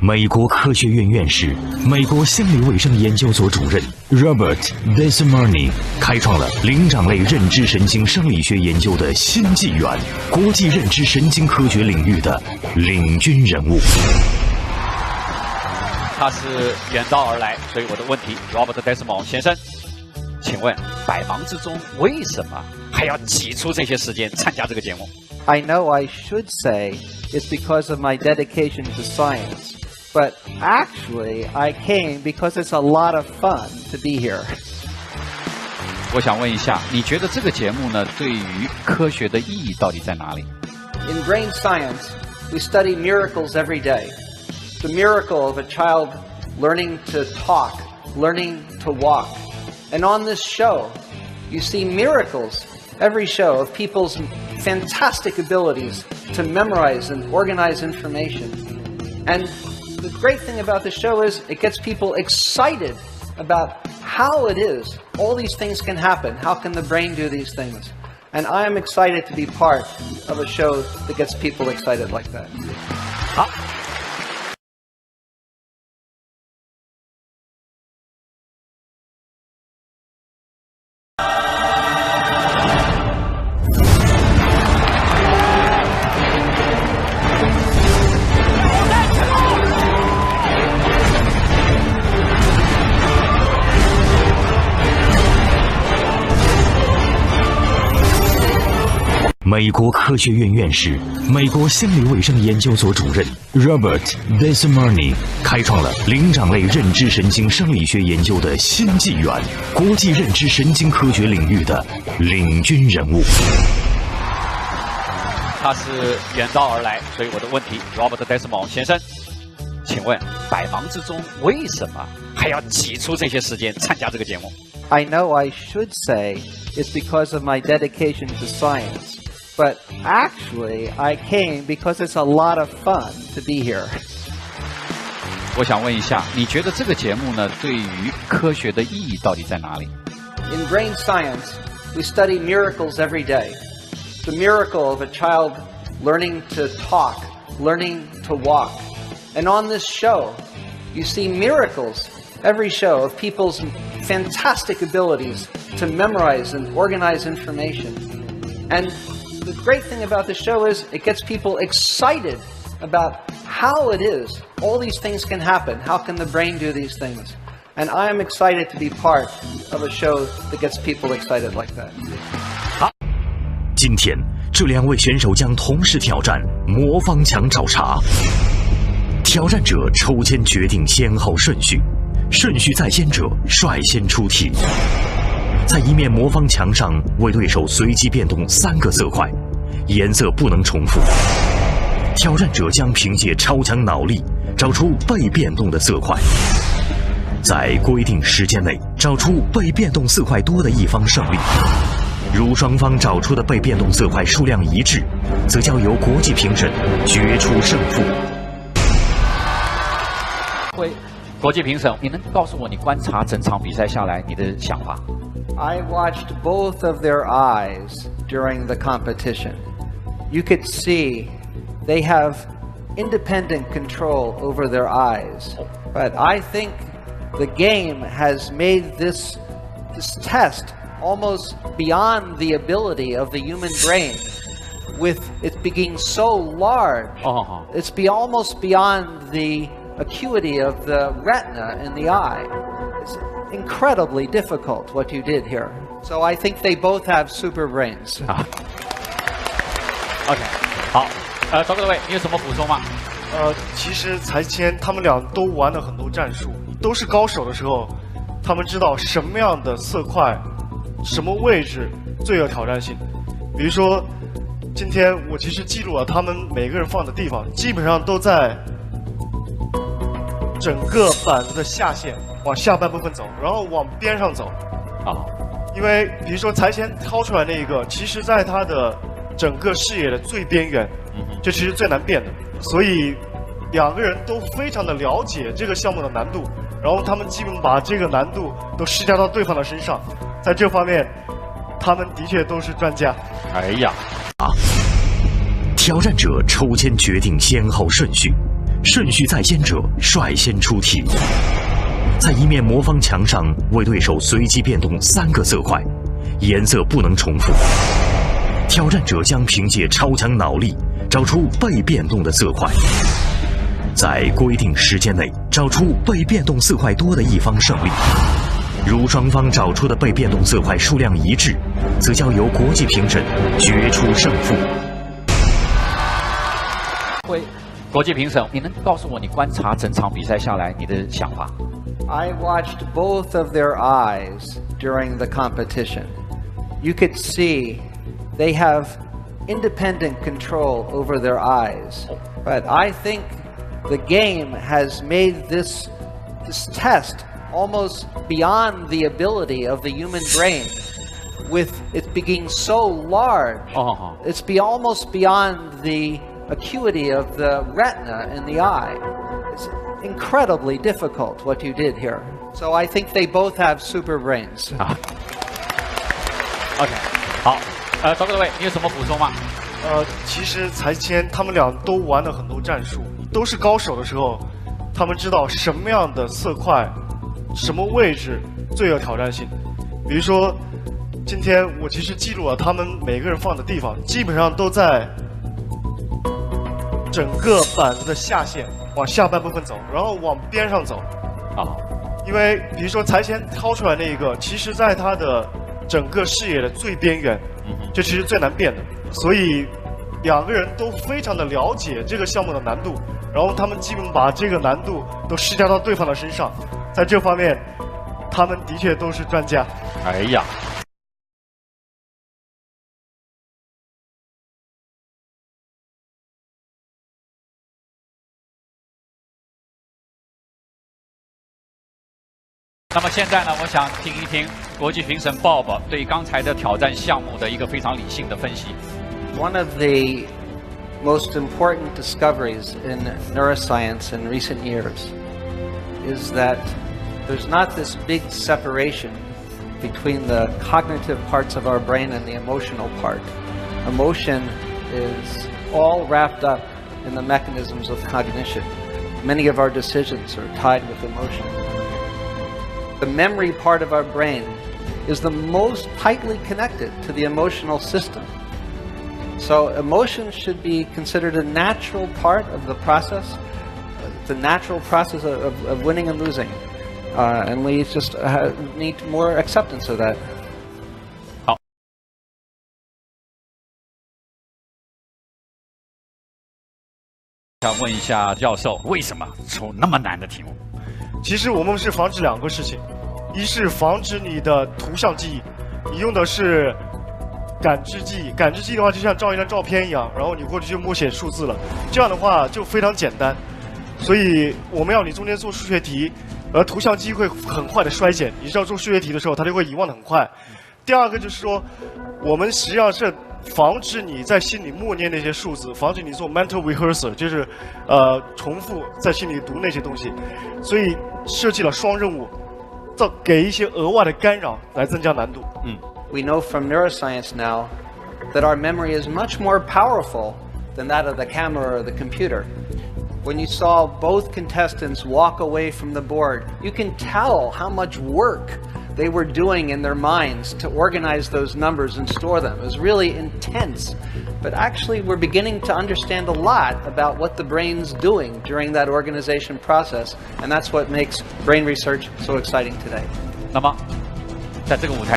美国科学院院士、美国心理卫生研究所主任 Robert Desimoni 开创了灵长类认知神经生理学研究的新纪元，国际认知神经科学领域的领军人物。他是远道而来，所以我的问题 ，Robert Desimoni 先生，请问百忙之中为什么还要挤出这些时间参加这个节目？ I know I should say it's because of my dedication to science, but actually I came because it's a lot of fun to be here. 我想问一下，你觉得这个节目呢，对于科学的意义到底在哪里？ In brain science, we study miracles every day. The miracle of a child learning to talk, learning to walk. And on this show, you see miracles every show of people's fantastic abilities to memorize and organize information. And the great thing about the show is it gets people excited about how it is all these things can happen. How can the brain do these things? And I am excited to be part of a show that gets people excited like that. 好。美国科学院院士、美国心理卫生研究所主任 Robert Desimoni 开创了灵长类认知神经生理学研究的新纪元，国际认知神经科学领域的领军人物。他是远道而来，所以我的问题 ，Robert Desimoni 先生，请问百忙之中为什么还要挤出这些时间参加这个节目？ I know I should say it's because of my dedication to science, but actually I came because it's a lot of fun to be here. 我想问一下，你觉得这个节目呢，对于科学的意义到底在哪里？ In brain science, we study miracles every day. The miracle of a child learning to talk, learning to walk. And on this show, you see miracles every show of people's fantastic abilities to memorize and organize information. And the great thing about the show is it gets people excited about how it is all these things can happen. How can the brain do these things? And I am excited to be part of a show that gets people excited like that. 今天，这两位选手将同时挑战魔方墙找茬。挑战者抽签决定先后顺序，顺序在先者率先出题。在一面魔方墙上为对手随机变动3个色块，颜色不能重复。挑战者将凭借超强脑力找出被变动的色块，在规定时间内找出被变动色块多的一方胜利。如双方找出的被变动色块数量一致，则交由国际评审决出胜负。国际评审，你能告诉我你观察整场比赛下来你的想法？ I watched both of their eyes during the competition. You could see they have independent control over their eyes. But I think the game has made this test almost beyond the ability of the human brain, with it being so large. It's almost beyond the acuity of the retina in the eye. It's incredibly difficult what you did here. So I think they both have super brains. OK， 好，赵各位，你有什么补充吗？其实才签他们俩都玩了很多战术，都是高手的时候，他们知道什么样的色块、什么位置最有挑战性。比如说，今天我其实记录了他们每个人放的地方，基本上都在整个板子的下线，往下半部分走，然后往边上走。因为比如说才前掏出来那一个，其实在他的整个视野的最边缘，这其实最难变的。所以两个人都非常的了解这个项目的难度，然后他们基本把这个难度都施加到对方的身上，在这方面，他们的确都是专家。挑战者抽签决定先后顺序，顺序在先者率先出题，在一面魔方墙上为对手随机变动3个色块，颜色不能重复。挑战者将凭借超强脑力找出被变动的色块，在规定时间内找出被变动色块多的一方胜利。如双方找出的被变动色块数量一致，则交由国际评审决出胜负。国际评审，你能告诉我你观察整场比赛下来你的想法？ I watched both of their eyes during the competition. You could see they have independent control over their eyes. But I think the game has made this test almost beyond the ability of the human brain, with it being so large. It's almost beyond the acuity of the retina in the eye. It's incredibly difficult what you did here. So I think they both have super brains. OK， 好，赵各位，你有什么补充吗？其实才前他们俩都玩了很多战术，都是高手的时候，他们知道什么样的色块、什么位置最有挑战性。比如说，今天我其实记录了他们每个人放的地方，基本上都在整个板子的下线往下半部分走，然后往边上走。因为比如说才前掏出来那一个，其实在他的整个视野的最边缘，这其实最难变的，所以两个人都非常的了解这个项目的难度，然后他们基本把这个难度都施加到对方的身上，在这方面，他们的确都是专家。哎呀。那么现在呢，我想听一听国际评审 Bob 对刚才的挑战项目的一个非常理性的分析。One of the most important discoveries in neuroscience in recent years is that there's not this big separation between the cognitive parts of our brain and the emotional part. Emotion is all wrapped up in the mechanisms of cognition. Many of our decisions are tied with emotion. The memory part of our brain is the most tightly connected to the emotional system. So emotion should be considered a natural part of the process, the natural process of winning and losing. And we just need more acceptance of that. 好。想问一下教授，为什么出那么难的题目？其实我们是防止2个事情，一是防止你的图像记忆，你用的是感知记忆，感知记忆的话就像照一张照片一样，然后你过去就默写数字了，这样的话就非常简单。所以我们要你中间做数学题，而图像记忆会很快的衰减，你知道做数学题的时候它就会遗忘的很快。第二个就是说，我们实际上是防止你在心里默念那些数字，防止你做 mental rehearsal， 就是重复在心里读那些东西，所以设计了双任务，给一些额外的干扰来增加难度。We know from neuroscience now that our memory is much more powerful than that of the camera or the computer. When you saw both contestants walk away from the board, you can tell how much work they were doing in their minds to organize those numbers and store them. It was really intense. But actually, we're beginning to understand a lot about what the brain's doing during that organization process, and that's what makes brain research so exciting today. 那么，在这个舞台。